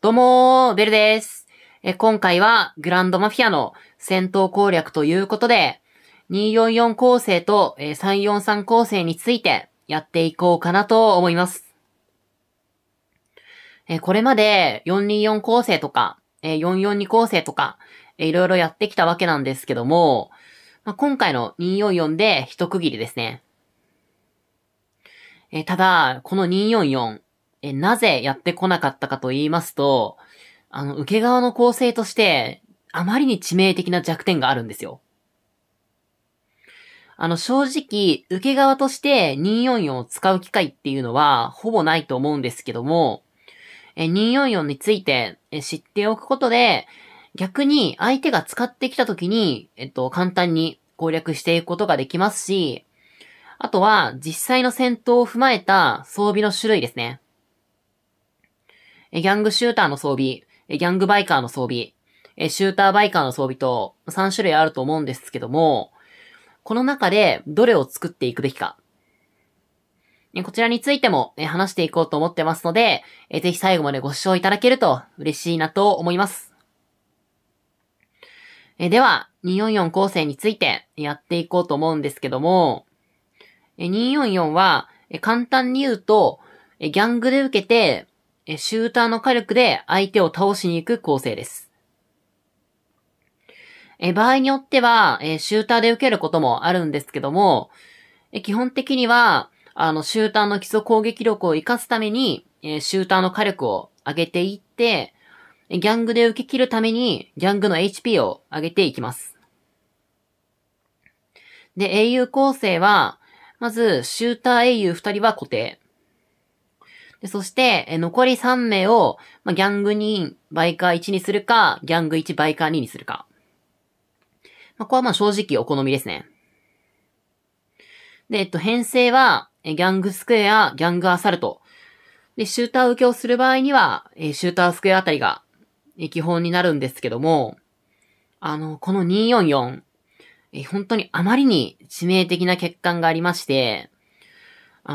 どうもー、ベルです。今回はグランドマフィアの戦闘攻略ということで、244構成と343構成についてやっていこうかなと思います。これまで424構成とか、442構成とか、いろいろやってきたわけなんですけども、今回の244で一区切りですね。ただ、この244、なぜやってこなかったかと言いますと、受け側の構成として、あまりに致命的な弱点があるんですよ。正直、受け側として244を使う機会っていうのは、ほぼないと思うんですけども、244について知っておくことで、逆に相手が使ってきた時に、簡単に攻略していくことができますし、あとは、実際の戦闘を踏まえた装備の種類ですね。ギャングシューターの装備、ギャングバイカーの装備、シューターバイカーの装備と3種類あると思うんですけども、この中でどれを作っていくべきか。こちらについても話していこうと思ってますので、ぜひ最後までご視聴いただけると嬉しいなと思います。では、244構成についてやっていこうと思うんですけども、244は、簡単に言うと、ギャングで受けて、シューターの火力で相手を倒しに行く構成です。場合によっては、シューターで受けることもあるんですけども、基本的には、シューターの基礎攻撃力を活かすために、シューターの火力を上げていって、ギャングで受け切るために、ギャングの HP を上げていきます。で、英雄構成は、まず、シューター英雄2人は固定。でそして、残り3名を、ギャング2、バイカー1にするか、ギャング1、バイカー2にするか。ここは正直お好みですね。で、編成は、ギャングスクエア、ギャングアサルト。で、シューター受けをする場合には、シュータースクエアあたりが、基本になるんですけども、この244、本当にあまりに致命的な欠陥がありまして、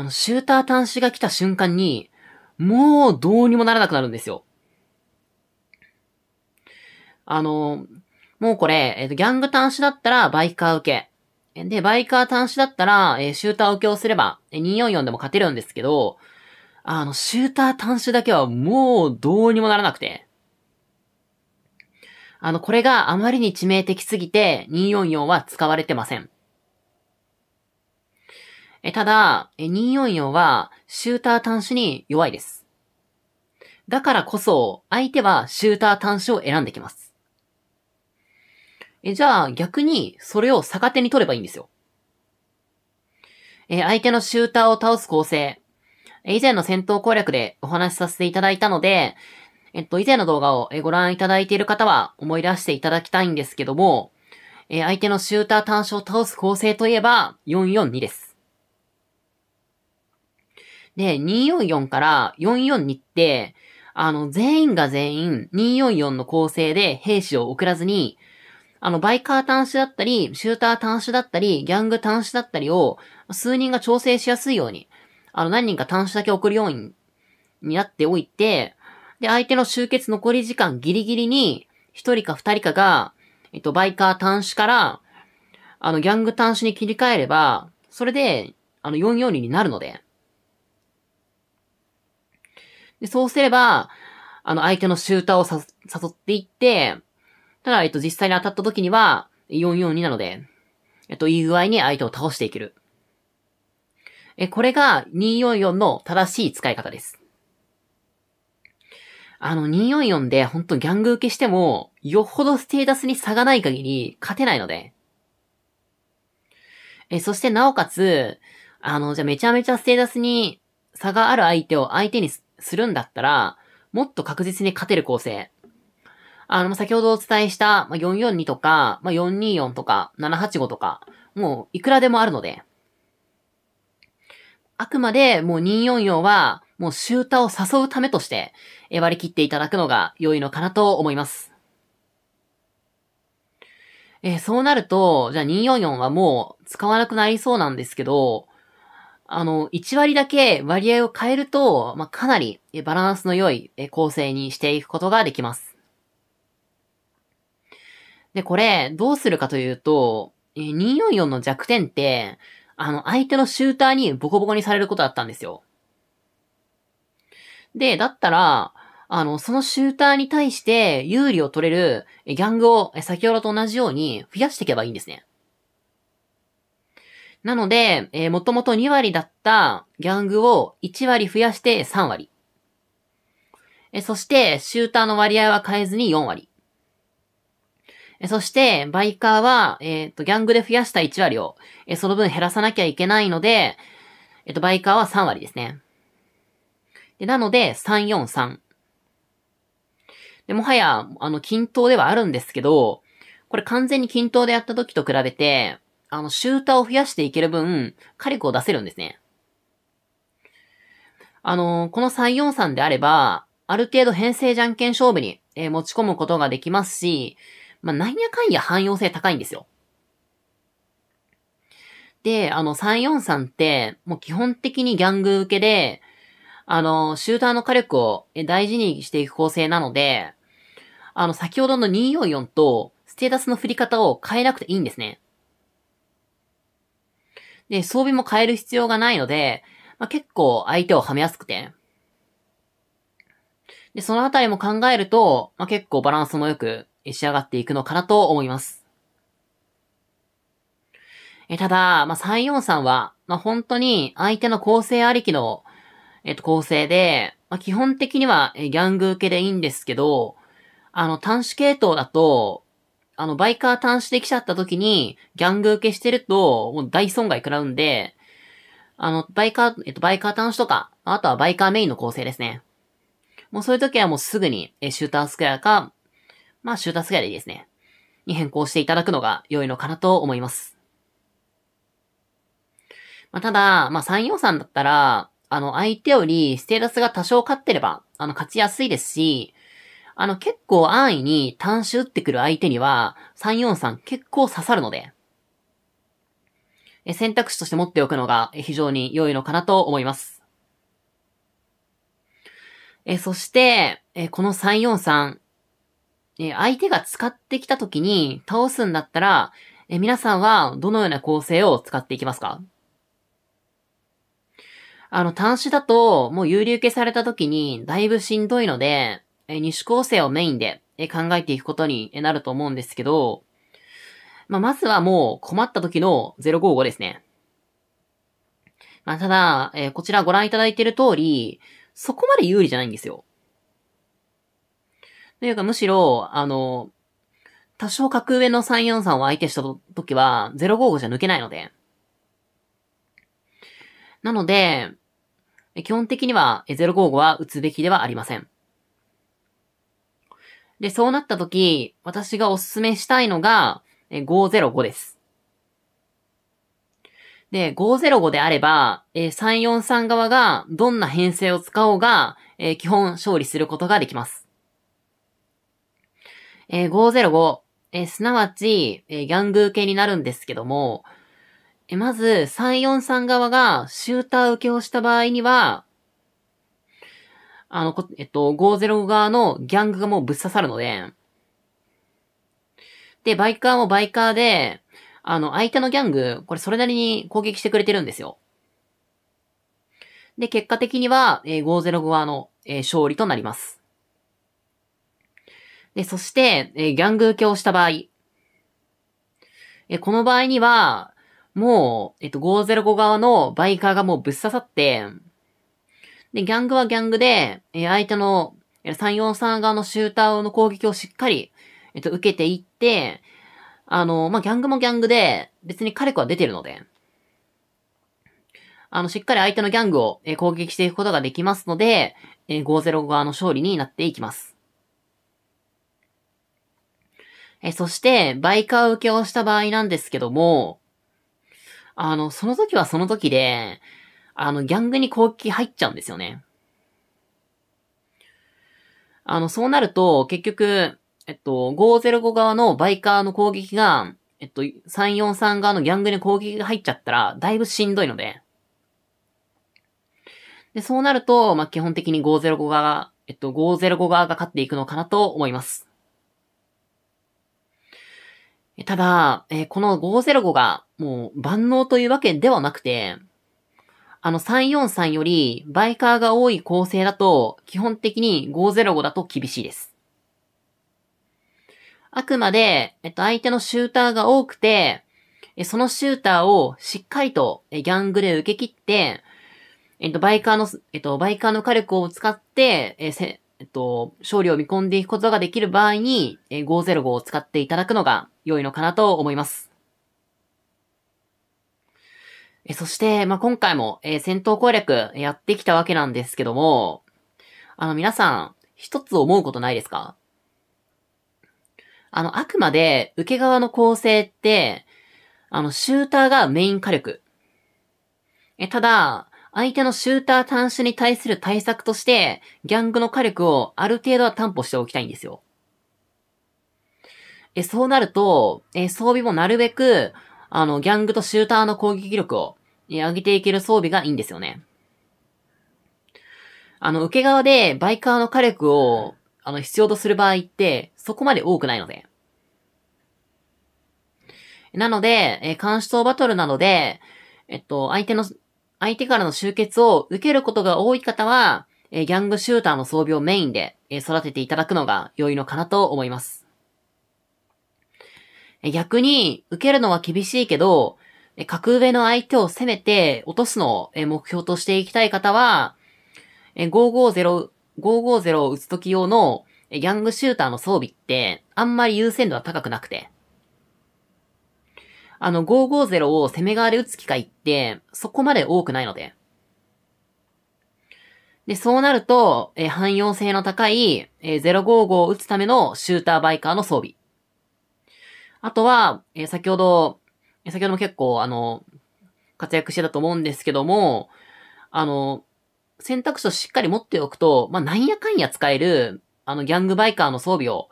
シューター端子が来た瞬間に、もうどうにもならなくなるんですよ。もうこれ、ギャング端子だったらバイカー受け。で、バイカー端子だったら、シューター受けをすれば、244でも勝てるんですけど、シューター端子だけはもうどうにもならなくて。これがあまりに致命的すぎて、244は使われてません。ただ、244は、シューター端子に弱いです。だからこそ、相手はシューター端子を選んできます。じゃあ、逆に、それを逆手に取ればいいんですよ。相手のシューターを倒す構成。以前の戦闘攻略でお話しさせていただいたので、以前の動画をご覧いただいている方は思い出していただきたいんですけども、相手のシューター端子を倒す構成といえば、442です。で、244から442って、全員が全員244の構成で兵士を送らずに、バイカー端子だったり、シューター端子だったり、ギャング端子だったりを、数人が調整しやすいように、何人か端子だけ送るようになっておいて、で、相手の集結残り時間ギリギリに、1人か2人かが、バイカー端子から、ギャング端子に切り替えれば、それで、442になるので、でそうすれば、相手のシューターを誘っていって、ただ、実際に当たった時には、442なので、いい具合に相手を倒していける。これが244の正しい使い方です。244で本当ギャング受けしても、よほどステータスに差がない限り勝てないので。そしてなおかつ、じゃあめちゃめちゃステータスに差がある相手を相手にするんだったら、もっと確実に勝てる構成。先ほどお伝えした、442とか、424とか、785とか、もういくらでもあるので、あくまでもう244は、もうシューターを誘うためとして、割り切っていただくのが良いのかなと思います。そうなると、じゃあ244はもう使わなくなりそうなんですけど、1割だけ割合を変えると、かなりバランスの良い構成にしていくことができます。で、これ、どうするかというと、244の弱点って、相手のシューターにボコボコにされることだったんですよ。で、だったら、そのシューターに対して有利を取れるギャングを先ほどと同じように増やしていけばいいんですね。なので、もともと2割だったギャングを1割増やして3割。そして、シューターの割合は変えずに4割。そして、バイカーは、ギャングで増やした1割を、その分減らさなきゃいけないので、バイカーは3割ですね。で、なので、343。で、もはや、均等ではあるんですけど、これ完全に均等でやった時と比べて、シューターを増やしていける分、火力を出せるんですね。この343であれば、ある程度編成じゃんけん勝負に、持ち込むことができますし、なんやかんや汎用性高いんですよ。で、343って、もう基本的にギャング受けで、シューターの火力を大事にしていく構成なので、先ほどの244と、ステータスの振り方を変えなくていいんですね。で、装備も変える必要がないので、結構相手をはめやすくて。で、そのあたりも考えると、結構バランスも良く仕上がっていくのかなと思います。ただ、343は、本当に相手の構成ありきの、構成で、基本的にはギャング受けでいいんですけど、端子系統だと、バイカー端子できちゃった時に、ギャング受けしてると、もう大損害食らうんで、バイカー端子とか、あとはバイカーメインの構成ですね。もうそういう時はもうすぐに、シュータースクエアか、シュータースクエアでいいですね。に変更していただくのが良いのかなと思います。ただ、343だったら、相手よりステータスが多少勝ってれば、勝ちやすいですし、結構安易に単種打ってくる相手には、343結構刺さるので、選択肢として持っておくのが非常に良いのかなと思います。そして、この343、相手が使ってきた時に倒すんだったら、皆さんはどのような構成を使っていきますか？端子だと、もう有流受けされた時にだいぶしんどいので、二種構成をメインで考えていくことになると思うんですけど、まずはもう困った時の055ですね。ただ、こちらご覧いただいている通り、そこまで有利じゃないんですよ。というかむしろ、多少格上の343を相手した時は、055じゃ抜けないので。なので、基本的には055は打つべきではありません。で、そうなった時、私がおすすめしたいのが、505です。で、505であれば、343側がどんな編成を使おうが、基本勝利することができます。505、すなわち、ギャング受けになるんですけども、まず、343側がシューター受けをした場合には、505側のギャングがもうぶっ刺さるので、で、バイカーもバイカーで、相手のギャング、これそれなりに攻撃してくれてるんですよ。で、結果的には、505側の、勝利となります。で、そして、ギャング受けをした場合、この場合には、もう、505側のバイカーがもうぶっ刺さって、で、ギャングはギャングで、相手の343側のシューターの攻撃をしっかり、受けていって、ギャングもギャングで、別に火力は出てるので、しっかり相手のギャングを攻撃していくことができますので、505側の勝利になっていきます。そして、バイカー受けをした場合なんですけども、その時はその時で、ギャングに攻撃入っちゃうんですよね。そうなると、結局、505側のバイカーの攻撃が、343側のギャングに攻撃が入っちゃったら、だいぶしんどいので、で、そうなると、基本的に505側が、505側が勝っていくのかなと思います。ただ、この505が、もう万能というわけではなくて、343よりバイカーが多い構成だと、基本的に505だと厳しいです。あくまで、相手のシューターが多くて、そのシューターをしっかりとギャングで受け切って、バイカーの火力を使って、勝利を見込んでいくことができる場合に、505を使っていただくのが良いのかなと思います。そして、今回も、戦闘攻略やってきたわけなんですけども、皆さん、一つ思うことないですか？あくまで、受け側の構成って、シューターがメイン火力。ただ、相手のシューター単種に対する対策として、ギャングの火力をある程度は担保しておきたいんですよ。そうなると、装備もなるべく、ギャングとシューターの攻撃力を、上げていける装備がいいんですよね。受け側でバイカーの火力を、必要とする場合って、そこまで多くないので。なので、監視塔バトルなので、相手からの集結を受けることが多い方は、ギャングシューターの装備をメインで、育てていただくのが良いのかなと思います。逆に、受けるのは厳しいけど、格上の相手を攻めて落とすのを目標としていきたい方は、550を打つとき用のギャングシューターの装備ってあんまり優先度は高くなくて。550を攻め側で打つ機会ってそこまで多くないので。で、そうなると、汎用性の高い055を打つためのシューターバイカーの装備。あとは、先ほども結構活躍してたと思うんですけども、選択肢をしっかり持っておくと、なんやかんや使える、ギャングバイカーの装備を、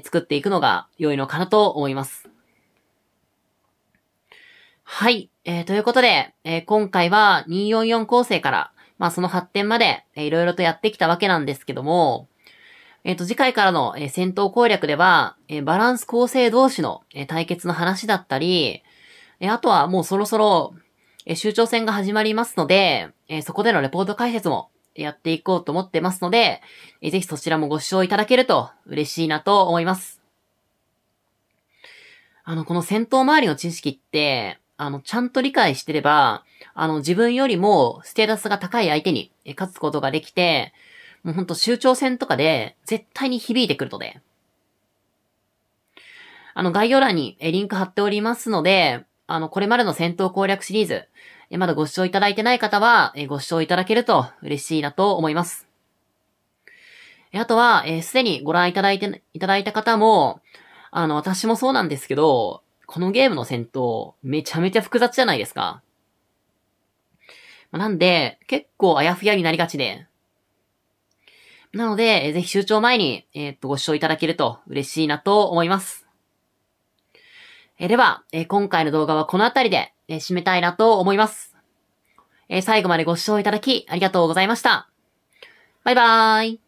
作っていくのが良いのかなと思います。はい。ということで、今回は244構成から、その発展まで、いろいろとやってきたわけなんですけども、次回からの、戦闘攻略では、バランス構成同士の、対決の話だったり、あとはもうそろそろ、州長戦が始まりますので、そこでのレポート解説もやっていこうと思ってますので、ぜひそちらもご視聴いただけると嬉しいなと思います。この戦闘周りの知識って、ちゃんと理解してれば、自分よりもステータスが高い相手に勝つことができて、もうほんと州長戦とかで絶対に響いてくるので、概要欄にリンク貼っておりますので、これまでの戦闘攻略シリーズ、まだご視聴いただいてない方は、ご視聴いただけると嬉しいなと思います。あとは、すでにご覧いただいた方も、私もそうなんですけど、このゲームの戦闘、めちゃめちゃ複雑じゃないですか。なんで、結構あやふやになりがちで。なので、ぜひ集長前に、ご視聴いただけると嬉しいなと思います。では、今回の動画はこの辺りで、締めたいなと思います。最後までご視聴いただきありがとうございました。バイバーイ。